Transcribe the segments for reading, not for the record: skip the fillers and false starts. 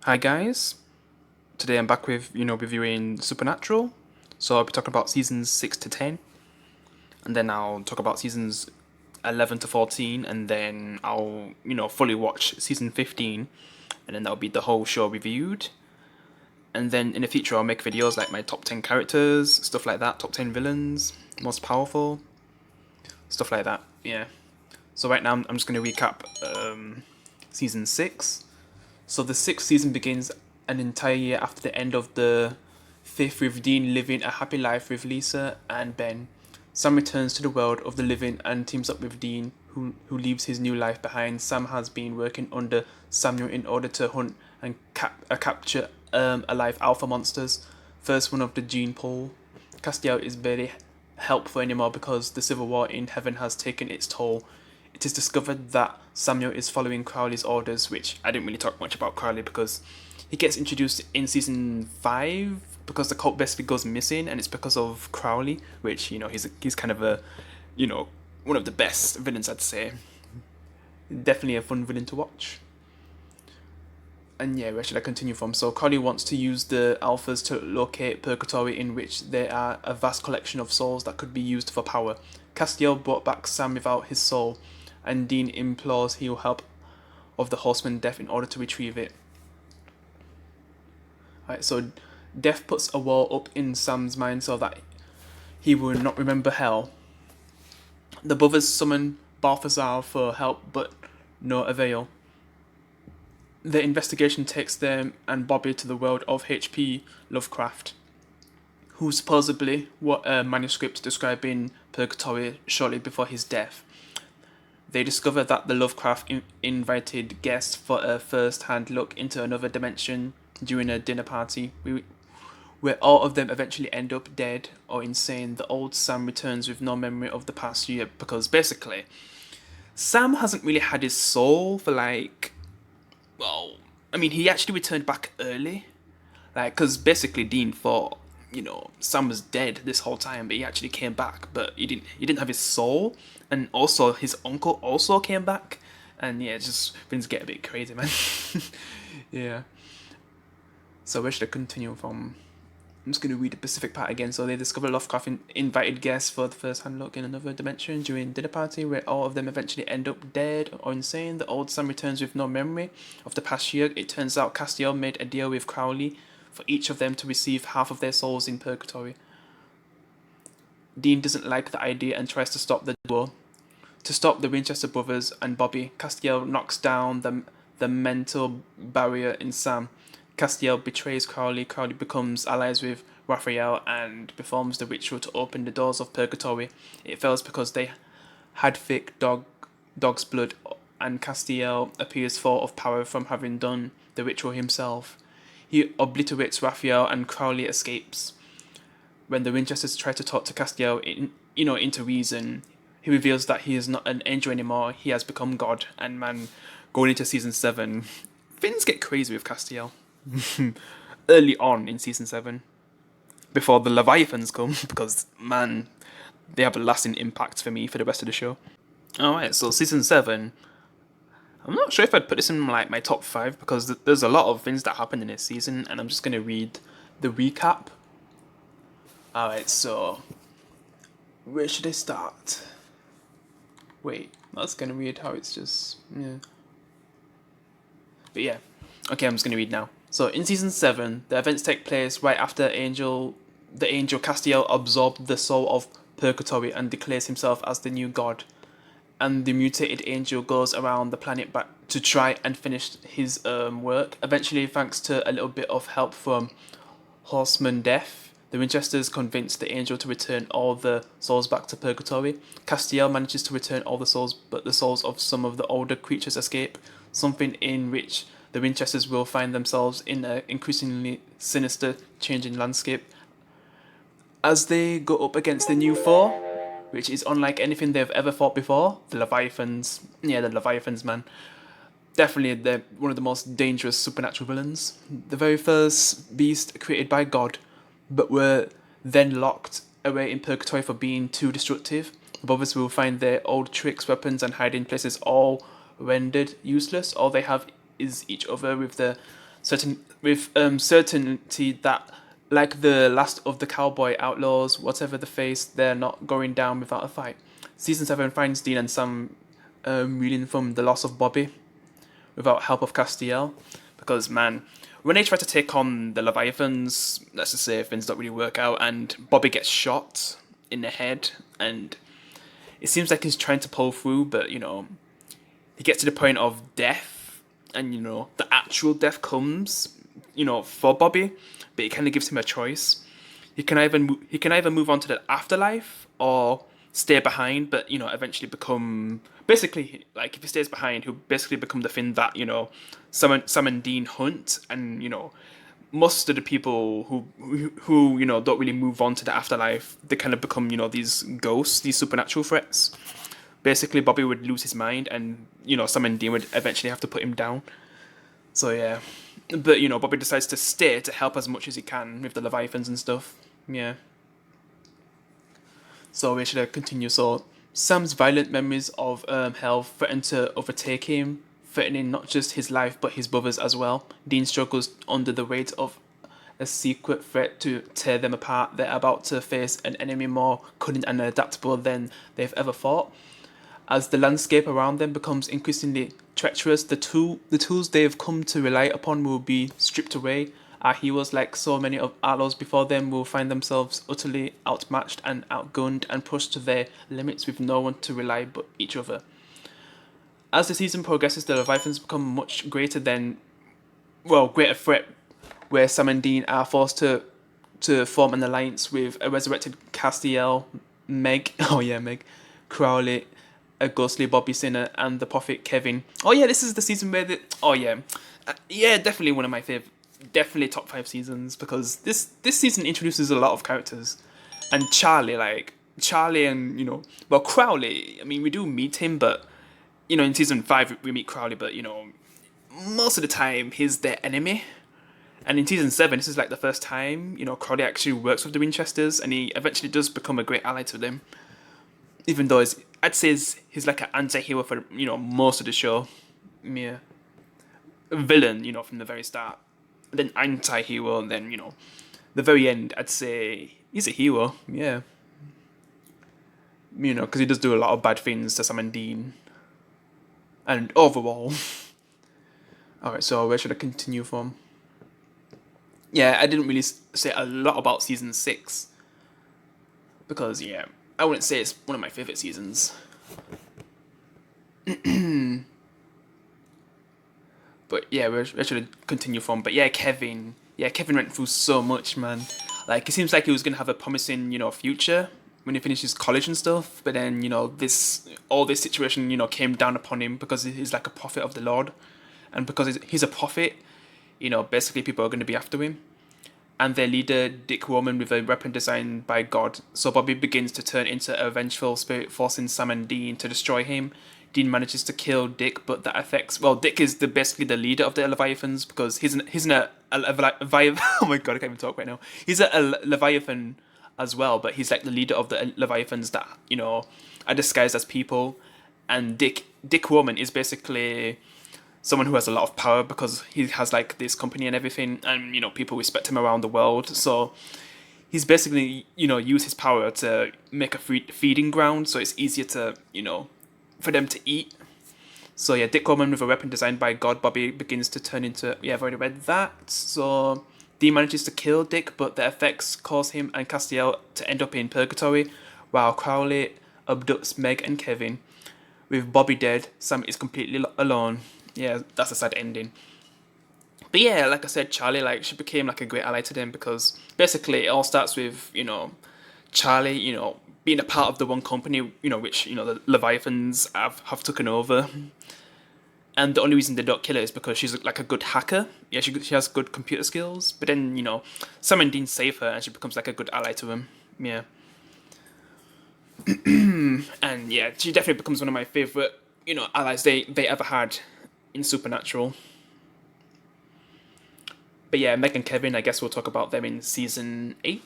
Hi guys, today I'm back with, reviewing Supernatural. So I'll be talking about seasons 6 to 10, and then I'll talk about seasons 11 to 14, and then I'll, fully watch season 15, and then that'll be the whole show reviewed. And then in the future I'll make videos like my top 10 characters, stuff like that, top 10 villains, most powerful, stuff like that, yeah. So right now I'm just going to recap season 6. So the sixth season begins an entire year after the end of the fifth, with Dean living a happy life with Lisa and Ben. Sam returns to the world of the living and teams up with Dean, who leaves his new life behind. Sam has been working under Samuel in order to hunt and capture alive alpha monsters. First one of the gene pool. Castiel is barely helpful anymore because the civil war in heaven has taken its toll. It is discovered that Samuel is following Crowley's orders, which I didn't really talk much about Crowley because he gets introduced in season 5 because the cult basically goes missing, and it's because of Crowley, which, he's kind of a, one of the best villains, I'd say. Definitely a fun villain to watch. And yeah, where should I continue from? So Crowley wants to use the alphas to locate Purgatory, in which there are a vast collection of souls that could be used for power. Castiel brought back Sam without his soul, and Dean implores he will help of the Horseman Death in order to retrieve it. Alright, so Death puts a wall up in Sam's mind so that he will not remember hell. The brothers summon Balthazar for help, but no avail. The investigation takes them and Bobby to the world of H.P. Lovecraft, who supposedly wrote a manuscript describing Purgatory shortly before his death. They discover that the Lovecraft invited guests for a first-hand look into another dimension during a dinner party, where all of them eventually end up dead or insane. The old Sam returns with no memory of the past year because basically Sam hasn't really had his soul for he actually returned back early, because basically Dean thought, Sam was dead this whole time, but he actually came back, but he didn't have his soul, and also his uncle also came back, and yeah, just things get a bit crazy, man. Yeah. So where should I continue from? I'm just going to read the Pacific part again. So they discover Lovecraft invited guests for the first-hand look in another dimension during dinner party, where all of them eventually end up dead or insane. The old Sam returns with no memory of the past year. It turns out Castiel made a deal with Crowley for each of them to receive half of their souls in Purgatory. Dean doesn't like the idea and tries to stop the duel. To stop the Winchester brothers and Bobby, Castiel knocks down the mental barrier in Sam. Castiel betrays Crowley. Crowley becomes allies with Raphael and performs the ritual to open the doors of Purgatory. It fails because they had thick dog's blood, and Castiel appears full of power from having done the ritual himself. He obliterates Raphael and Crowley escapes. When the Winchesters try to talk to Castiel into reason, he reveals that he is not an angel anymore. He has become God. And man, going into season 7, things get crazy with Castiel. Early on in season 7, before the Leviathans come, because man, they have a lasting impact for me for the rest of the show. Alright, so season 7, I'm not sure if I'd put this in my top 5, because there's a lot of things that happened in this season, and I'm just going to read the recap. Alright, so where should I start? Wait, that's going to read how it's just, yeah. But yeah, okay, I'm just going to read now. So in season 7, the events take place right after the angel Castiel absorbed the soul of Purgatory and declares himself as the new god. And the mutated angel goes around the planet back to try and finish his work. Eventually, thanks to a little bit of help from Horseman Death, the Winchesters convince the angel to return all the souls back to Purgatory. Castiel manages to return all the souls, but the souls of some of the older creatures escape, something in which the Winchesters will find themselves in an increasingly sinister, changing landscape. As they go up against the new foe, which is unlike anything they've ever fought before, the Leviathans. Yeah, the Leviathans, man. Definitely, they're one of the most dangerous supernatural villains. The very first beast created by God, but were then locked away in Purgatory for being too destructive. The brothers will find their old tricks, weapons, and hiding places all rendered useless. All they have is each other with the certainty that, like the last of the cowboy outlaws, whatever the face, they're not going down without a fight. Season 7 finds Dean and Sam reeling from the loss of Bobby without help of Castiel, because man, when they try to take on the Leviathans, let's just say things don't really work out, and Bobby gets shot in the head, and it seems like he's trying to pull through, but he gets to the point of death, and the actual death comes, for Bobby, but it kind of gives him a choice. He can either move on to the afterlife or stay behind, but eventually become basically, like, if he stays behind, he'll basically become the thing that Sam and Dean hunt, and most of the people who don't really move on to the afterlife, they kind of become these ghosts, these supernatural threats. Basically, Bobby would lose his mind, and Sam and Dean would eventually have to put him down. So yeah, but Bobby decides to stay to help as much as he can with the Leviathans and stuff. Yeah. So we should continue. So Sam's violent memories of hell threaten to overtake him, threatening not just his life but his brothers as well. Dean struggles under the weight of a secret threat to tear them apart. They're about to face an enemy more cunning and adaptable than they've ever fought. As the landscape around them becomes increasingly treacherous, the tools they've come to rely upon will be stripped away. Our heroes, like so many of outlaws before them, will find themselves utterly outmatched and outgunned and pushed to their limits with no one to rely but each other. As the season progresses, the Leviathans become much greater threat, where Sam and Dean are forced to form an alliance with a resurrected Castiel, Meg, Crowley, a ghostly Bobby Sinner, and the prophet Kevin. Oh yeah, this is the season where definitely one of my favorite, definitely top 5 seasons, because this season introduces a lot of characters, and Charlie and Crowley. I mean, we do meet him, but in season 5 we meet Crowley, but most of the time he's their enemy. And in season 7, this is like the first time Crowley actually works with the Winchesters, and he eventually does become a great ally to them. Even though I'd say he's like an anti-hero for most of the show. Yeah, a villain from the very start, then anti-hero, and then the very end. I'd say he's a hero. Yeah, because he does do a lot of bad things to Sam and Dean. And overall, all right. So where should I continue from? Yeah, I didn't really say a lot about season 6, because I wouldn't say it's one of my favorite seasons. But yeah, where should I continue from? But yeah, Kevin. Yeah, Kevin went through so much, man. Like, it seems like he was gonna have a promising, future when he finishes college and stuff. But then, this situation, came down upon him because he's like a prophet of the Lord, and because he's a prophet, basically people are going to be after him. And their leader, Dick Roman, with a weapon designed by God. So Bobby begins to turn into a vengeful spirit, forcing Sam and Dean to destroy him. Dean manages to kill Dick, but that affects... Well, Dick is basically the leader of the Leviathans, because he's a Leviathan... Oh my god, I can't even talk right now. He's a Leviathan as well, but he's like the leader of the Leviathans that, are disguised as people. And Dick Roman is basically someone who has a lot of power, because he has like this company and everything, and people respect him around the world. So he's basically use his power to make a feeding ground, so it's easier to for them to eat. So yeah, Dick Coleman with a weapon designed by God. Bobby begins to turn into... Yeah, I've already read that. So Dean manages to kill Dick, but the effects cause him and Castiel to end up in purgatory, while Crowley abducts Meg and Kevin. With Bobby dead, Sam is completely alone. Yeah, that's a sad ending. But yeah, like I said, Charlie, she became like a great ally to them, because basically it all starts with, Charlie, being a part of the one company, which, the Leviathans have taken over. And the only reason they don't kill her is because she's like a good hacker. Yeah, she has good computer skills. But then, Sam and Dean save her, and she becomes like a good ally to him. Yeah. And yeah, she definitely becomes one of my favorite, allies they ever had in Supernatural. But yeah, Meg and Kevin, I guess we'll talk about them in season 8.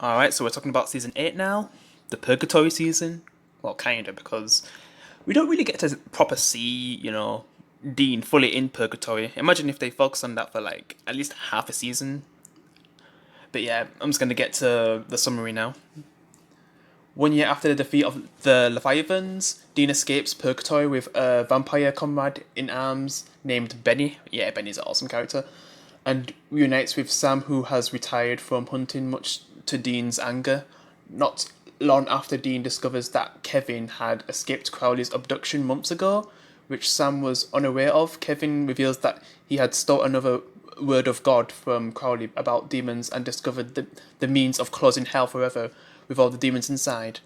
Alright, so we're talking about season 8 now. The Purgatory season. Well, kinda, because we don't really get to proper see, Dean fully in purgatory. Imagine if they focus on that for like at least half a season. But yeah, I'm just gonna get to the summary now. 1 year after the defeat of the Leviathans, Dean escapes purgatory with a vampire comrade in arms named Benny. Yeah, Benny's an awesome character. And reunites with Sam, who has retired from hunting, much to Dean's anger. Not long after Dean discovers that Kevin had escaped Crowley's abduction months ago, which Sam was unaware of, Kevin reveals that he had stole another word of God from Crowley about demons and discovered the means of closing hell forever with all the demons inside.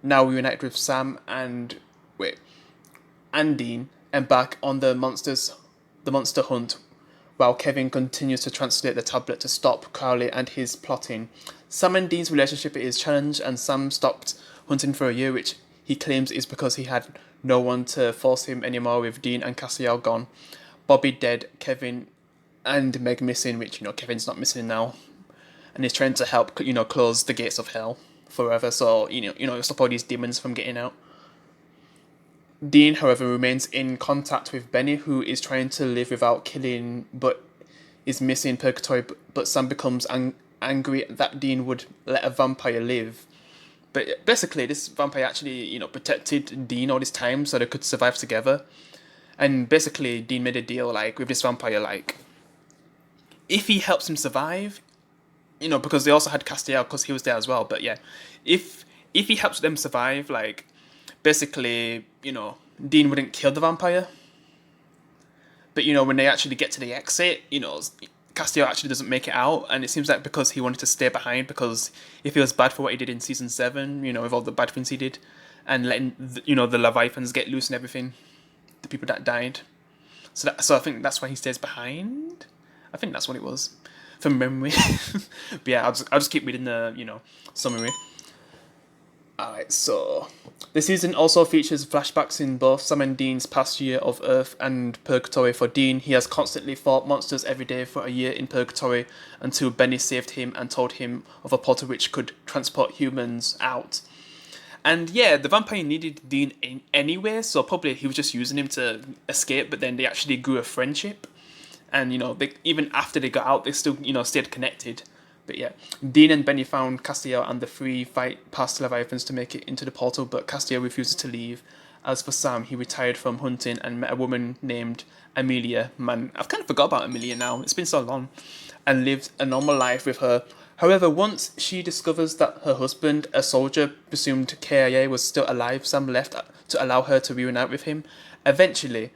Now reunited with Sam and Dean embark on the monster hunt, while Kevin continues to translate the tablet to stop Crowley and his plotting. Sam and Dean's relationship is challenged, and Sam stopped hunting for a year, which he claims is because he had no one to force him anymore, with Dean and Castiel gone, Bobby dead, Kevin and Meg missing, which, Kevin's not missing now, and he's trying to help, close the gates of hell forever, so, stop all these demons from getting out. Dean, however, remains in contact with Benny, who is trying to live without killing, but is missing purgatory. But Sam becomes angry that Dean would let a vampire live. But basically, this vampire actually, protected Dean all this time so they could survive together. And basically, Dean made a deal, like, with this vampire, like, if he helps him survive, because they also had Castiel, because he was there as well. But yeah, if he helps them survive, like, basically, Dean wouldn't kill the vampire. But, when they actually get to the exit, Castiel actually doesn't make it out. And it seems like because he wanted to stay behind, because he feels bad for what he did in season 7, with all the bad things he did. And letting, the Leviathans get loose and everything. The people that died. So I think that's why he stays behind. I think that's what it was. From memory. But yeah, I'll just keep reading the, summary. Alright, so the season also features flashbacks in both Sam and Dean's past year of Earth and Purgatory. For Dean, he has constantly fought monsters every day for a year in Purgatory until Benny saved him and told him of a portal which could transport humans out. And yeah, the vampire needed Dean anyway, so probably he was just using him to escape, but then they actually grew a friendship. And, even after they got out, they still, stayed connected. But yeah, Dean and Benny found Castiel and the three fight past Leviathans to make it into the portal, but Castiel refuses to leave. As for Sam, he retired from hunting and met a woman named Amelia. Man, I've kind of forgot about Amelia now, it's been so long. And lived a normal life with her. However, once she discovers that her husband, a soldier presumed KIA, was still alive, Sam left to allow her to reunite with him. Eventually,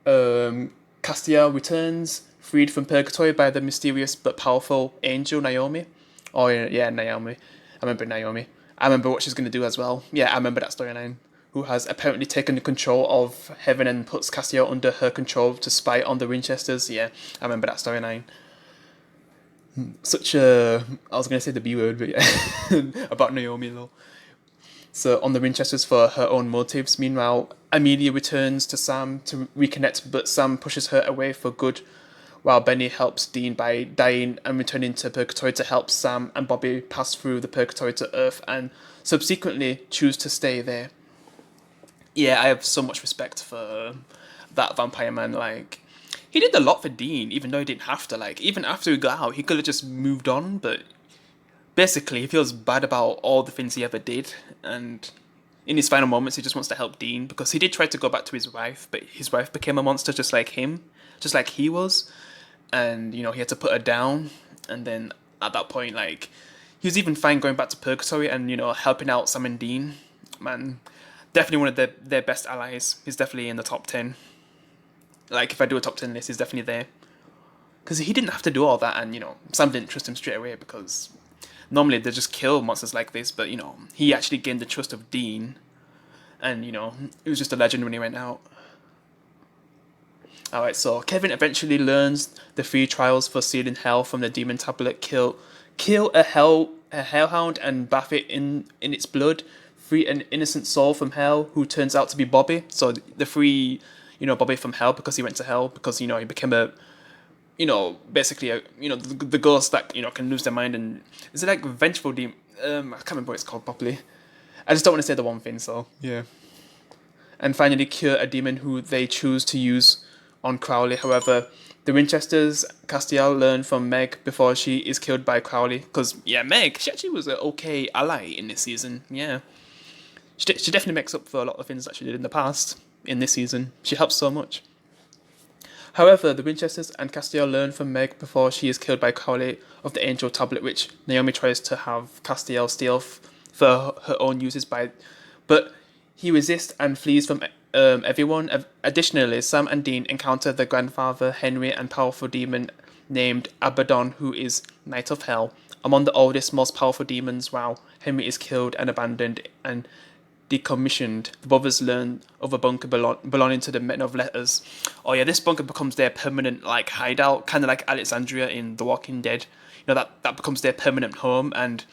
Castiel returns, freed from purgatory by the mysterious but powerful angel Naomi. Oh yeah, Naomi. I remember Naomi. I remember what she's going to do as well. Yeah, I remember that storyline. Who has apparently taken control of heaven and puts Castiel under her control to spy on the Winchesters. Yeah, I remember that storyline. Such a... I was going to say the B word, but yeah. About Naomi, though. So on the Winchesters for her own motives. Meanwhile, Amelia returns to Sam to reconnect, but Sam pushes her away for good, while Benny helps Dean by dying and returning to Purgatory to help Sam and Bobby pass through the Purgatory to Earth and subsequently choose to stay there. Yeah, I have so much respect for that vampire man. Like, he did a lot for Dean, even though he didn't have to. Like, even after he got out, he could have just moved on, but basically he feels bad about all the things he ever did, and in his final moments he just wants to help Dean, because he did try to go back to his wife, but his wife became a monster just like him, just like he was. And, he had to put her down. And then at that point, like, he was even fine going back to Purgatory and, helping out Sam and Dean. Man, definitely one of their best allies. He's definitely in the top 10. Like, if I do a top 10 list, he's definitely there. Because he didn't have to do all that, and, Sam didn't trust him straight away, because normally they just kill monsters like this, but, he actually gained the trust of Dean. And, he was just a legend when he went out. Alright, so Kevin eventually learns the 3 trials for sealing hell from the demon tablet. Kill a hellhound and bath it in its blood. Free an innocent soul from hell, who turns out to be Bobby. So the 3, Bobby from hell, because he went to hell, because, he became a, basically the ghost that, can lose their mind. And is it like vengeful demon? I can't remember what it's called properly. I just don't want to say the one thing, so yeah. and finally cure a demon who they choose to use on Crowley. However, the Winchesters, Castiel, learn from Meg before she is killed by Crowley. Because, yeah, Meg, she actually was an okay ally in this season. Yeah. She definitely makes up for a lot of things that she did in the past in this season. She helps so much. However, the Winchesters and Castiel learn from Meg before she is killed by Crowley of the Angel Tablet, which Naomi tries to have Castiel steal for her own uses but he resists and flees from everyone. Additionally, Sam and Dean encounter the grandfather Henry and powerful demon named Abaddon, who is Knight of Hell. Among the oldest, most powerful demons. While Henry is killed and abandoned and decommissioned, the brothers learn of a bunker belonging to the Men of Letters. Oh yeah, this bunker becomes their permanent hideout, kind of like Alexandria in The Walking Dead. That becomes their permanent home, and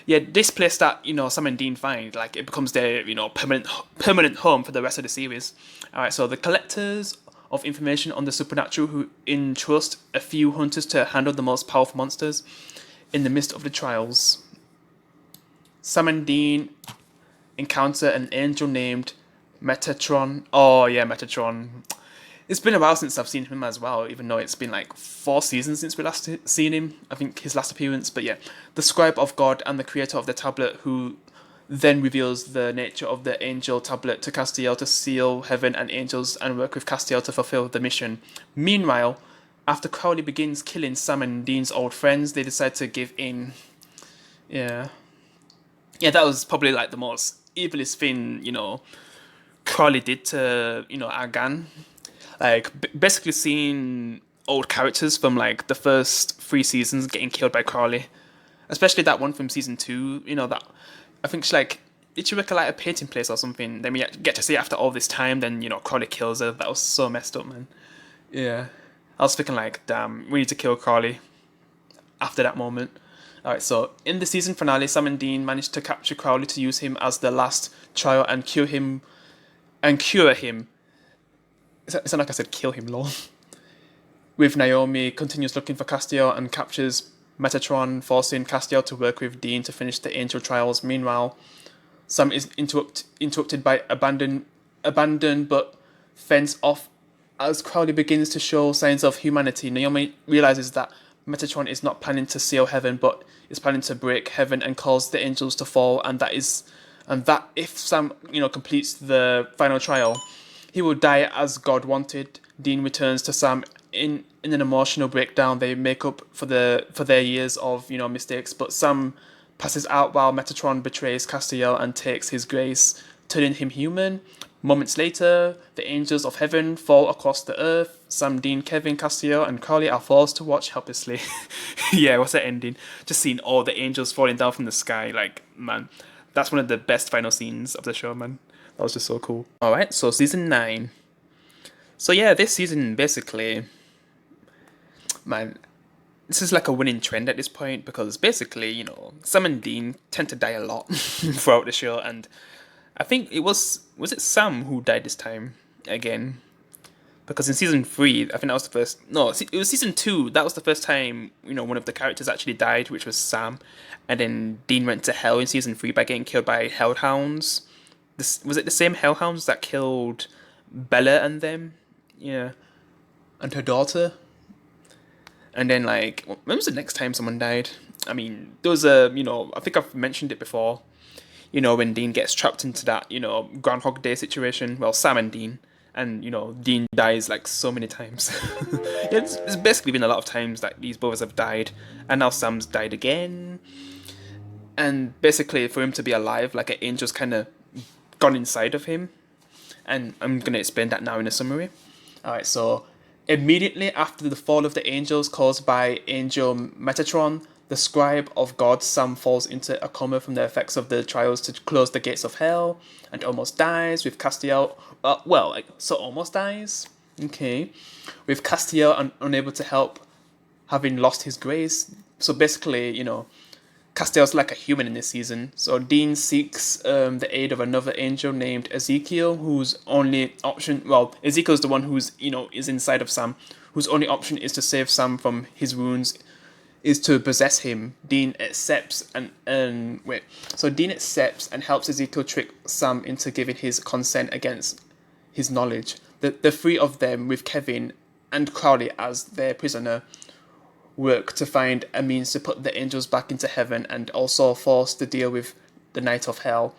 yeah, this place that Sam and Dean find, it becomes their permanent home for the rest of the series. All right, so the collectors of information on the supernatural who entrust a few hunters to handle the most powerful monsters in the midst of the trials. Sam and Dean encounter an angel named Metatron. Oh yeah, Metatron. It's been a while since I've seen him as well, even though it's been 4 seasons since we last seen him. I think his last appearance. But yeah, the scribe of God and the creator of the tablet, who then reveals the nature of the angel tablet to Castiel to seal heaven and angels and work with Castiel to fulfill the mission. Meanwhile, after Crowley begins killing Sam and Dean's old friends, they decide to give in. Yeah. Yeah, that was probably the most evilest thing, Crowley did to, Argan. Basically seeing old characters from the first 3 seasons getting killed by Crowley. Especially that one from season 2, that I think she did she work at a painting place or something? Then we get to see after all this time, then Crowley kills her. That was so messed up, man. Yeah. I was thinking damn, we need to kill Crowley after that moment. Alright, so in the season finale, Sam and Dean managed to capture Crowley to use him as the last trial and cure him. It's not like I said kill him, lol. With Naomi continues looking for Castiel and captures Metatron, forcing Castiel to work with Dean to finish the angel trials. Meanwhile, Sam is interrupted by abandoned but fenced off as Crowley begins to show signs of humanity. Naomi realizes that Metatron is not planning to seal heaven, but is planning to break heaven and cause the angels to fall, and that if Sam, completes the final trial, he will die as God wanted. Dean returns to Sam in an emotional breakdown. They make up for their years of mistakes, but Sam passes out while Metatron betrays Castiel and takes his grace, turning him human. Moments later, the angels of heaven fall across the earth. Sam, Dean, Kevin, Castiel, and Crowley are forced to watch helplessly. Yeah, what's that ending? Just seeing all the angels falling down from the sky. Man, that's one of the best final scenes of the show, man. That was just so cool. Alright, so season 9. So yeah, this season basically, man, this is a winning trend at this point, because basically, Sam and Dean tend to die a lot throughout the show, and I think was it Sam who died this time again? Because in season 3, I think that was the first. No, it was season 2. That was the first time one of the characters actually died, which was Sam, and then Dean went to hell in season 3 by getting killed by hellhounds. Was it the same hellhounds that killed Bella and them? Yeah, and her daughter. And then when was the next time someone died? I mean, there was I think I've mentioned it before. When Dean gets trapped into that, Groundhog Day situation. Well, Sam and Dean. And, Dean dies so many times. It's basically been a lot of times that these brothers have died. And now Sam's died again. And basically, for him to be alive, an angel's kind of gone inside of him. And I'm going to explain that now in a summary. Alright, so immediately after the fall of the angels caused by Angel Metatron, the scribe of God, Sam, falls into a coma from the effects of the trials to close the gates of hell and almost dies, with Castiel, almost dies. Okay. With Castiel unable to help, having lost his grace. So basically, Castiel's like a human in this season. So Dean seeks the aid of another angel named Ezekiel, whose only option, Ezekiel's the one who's, is inside of Sam, whose only option is to save Sam from his wounds, is to possess him. Dean accepts So Dean accepts and helps Ezekiel trick Sam into giving his consent against his knowledge. The three of them, with Kevin and Crowley as their prisoner, work to find a means to put the angels back into heaven and also force the deal with the Knight of Hell,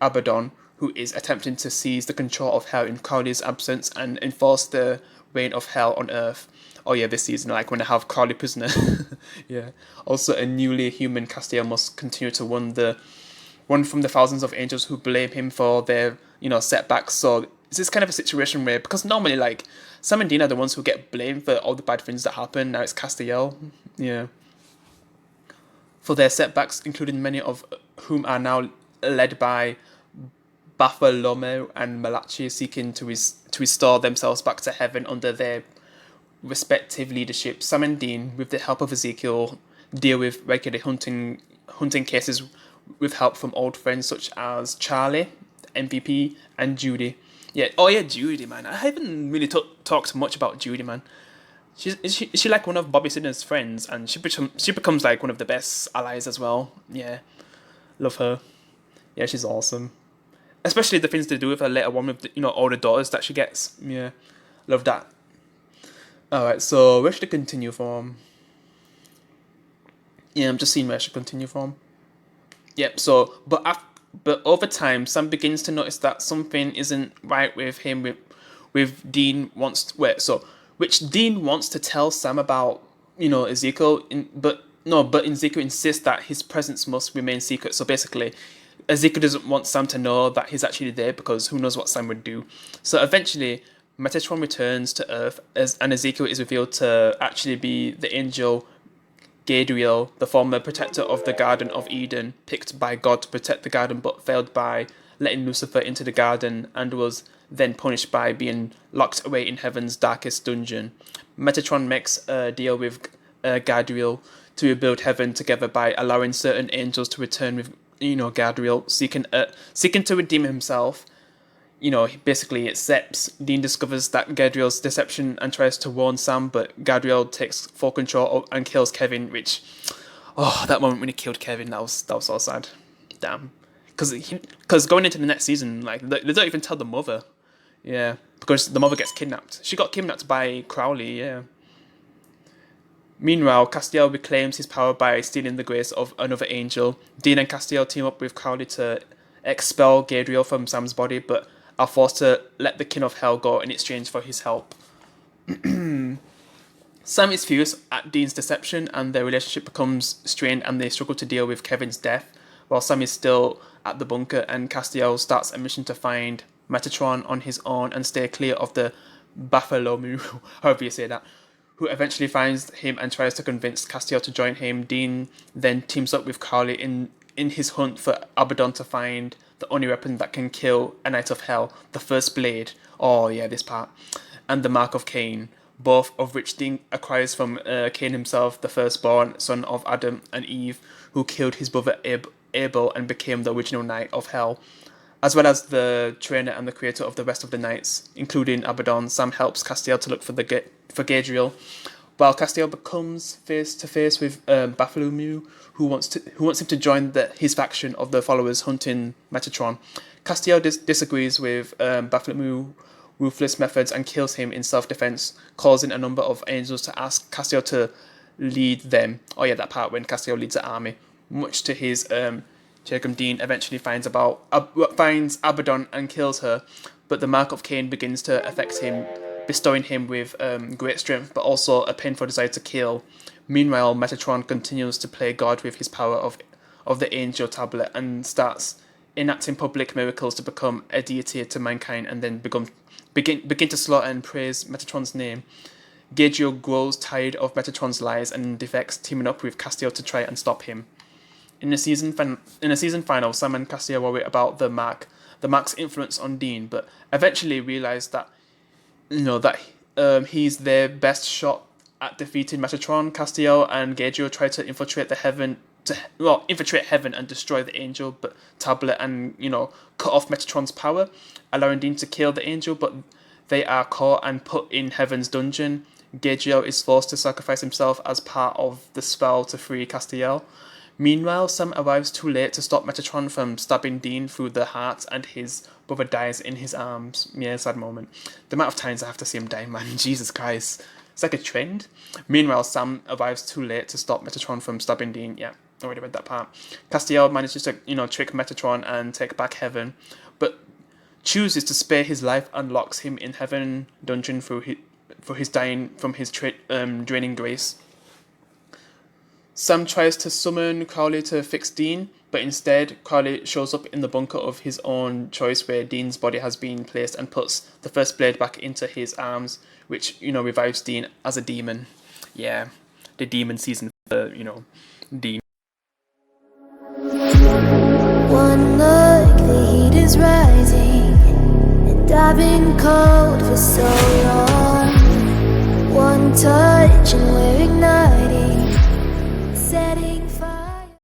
Abaddon, who is attempting to seize the control of Hell in Crowley's absence and enforce the reign of Hell on Earth. Oh yeah, this season, like when they have Crowley prisoner. Yeah. Also, a newly human Castiel must continue to one from the thousands of angels who blame him for their, setbacks. So it's this kind of a situation where, because normally, like, Sam and Dean are the ones who get blamed for all the bad things that happen. Now it's Castiel. Yeah. For their setbacks, including many of whom are now led by Bartholomew and Malachi, seeking to restore themselves back to heaven under their respective leadership. Sam and Dean, with the help of Ezekiel, deal with regular hunting cases with help from old friends such as Charlie, MVP, and Judy. Yeah, oh yeah, Judy, man. I haven't really talked much about Judy, man. Is she like one of Bobby Sidner's friends, and she becomes like one of the best allies as well. Yeah, love her. Yeah, she's awesome. Especially the things to do with her later on with all the daughters that she gets. Yeah, love that. All right, so where should I continue from? Yeah, I'm just seeing where I should continue from. Yep. So, but over time, Sam begins to notice that something isn't right with him. With Dean which Dean wants to tell Sam about. Ezekiel. But Ezekiel insists that his presence must remain secret. So basically, Ezekiel doesn't want Sam to know that he's actually there because who knows what Sam would do. So eventually, Metatron returns to Earth and Ezekiel is revealed to actually be the angel Gadriel, the former protector of the Garden of Eden, picked by God to protect the garden but failed by letting Lucifer into the garden and was then punished by being locked away in heaven's darkest dungeon. Metatron makes a deal with Gadriel to rebuild heaven together by allowing certain angels to return with Gadriel, seeking to redeem himself. Basically it accepts. Dean discovers that Gadriel's deception and tries to warn Sam, but Gadriel takes full control and kills Kevin, which, that moment when he killed Kevin, that was so sad. Damn. Because going into the next season, like, they don't even tell the mother. Yeah, because the mother gets kidnapped. She got kidnapped by Crowley, yeah. Meanwhile, Castiel reclaims his power by stealing the grace of another angel. Dean and Castiel team up with Crowley to expel Gadriel from Sam's body, but are forced to let the King of Hell go in exchange for his help. Sam is furious at Dean's deception, and their relationship becomes strained, and they struggle to deal with Kevin's death, while Sam is still at the bunker, and Castiel starts a mission to find Metatron on his own and stay clear of the Bartholomew, however you say that, who eventually finds him and tries to convince Castiel to join him. Dean then teams up with Crowley in his hunt for Abaddon to find the only weapon that can kill a Knight of Hell, the First Blade, oh yeah, this part, and the Mark of Cain, both of which Dean acquires from Cain himself, the firstborn son of Adam and Eve, who killed his brother Abel and became the original Knight of Hell. As well as the trainer and the creator of the rest of the knights, including Abaddon, Sam helps Castiel to look for Gadriel, while Castiel becomes face to face with Bartholomew, who wants him to join his faction of the followers hunting Metatron. Castiel disagrees with Bartholomew's ruthless methods and kills him in self-defense, causing a number of angels to ask Castiel to lead them. Oh yeah, that part when Castiel leads the army. Much to his chagrin, Dean eventually finds Abaddon and kills her, but the Mark of Cain begins to affect him, bestowing him with great strength, but also a painful desire to kill. Meanwhile, Metatron continues to play God with his power of the angel tablet and starts enacting public miracles to become a deity to mankind, and then begin to slaughter and praise Metatron's name. Gadriel grows tired of Metatron's lies and defects, teaming up with Castiel to try and stop him. In the season final, Sam and Castiel worry about the Mark's influence on Dean, but eventually realize that he's their best shot at defeating Metatron. Castiel and Gadriel try to infiltrate heaven and destroy the angel but tablet and cut off Metatron's power, allowing Dean to kill the angel, but they are caught and put in heaven's dungeon. Gadriel is forced to sacrifice himself as part of the spell to free Castiel. Meanwhile, Sam arrives too late to stop Metatron from stabbing Dean through the heart, and his brother dies in his arms. Yeah, sad moment. The amount of times I have to see him die, man, Jesus Christ. It's like a trend. Meanwhile, Sam arrives too late to stop Metatron from stabbing Dean. Yeah, already read that part. Castiel manages to, trick Metatron and take back Heaven, but chooses to spare his life and locks him in Heaven dungeon for his dying from his draining grace. Sam tries to summon Crowley to fix Dean, but instead Crowley shows up in the bunker of his own choice where Dean's body has been placed and puts the first blade back into his arms, which, revives Dean as a demon. Yeah, the demon season for, Dean. One look, the heat is rising, and I've been cold for so long. One touch.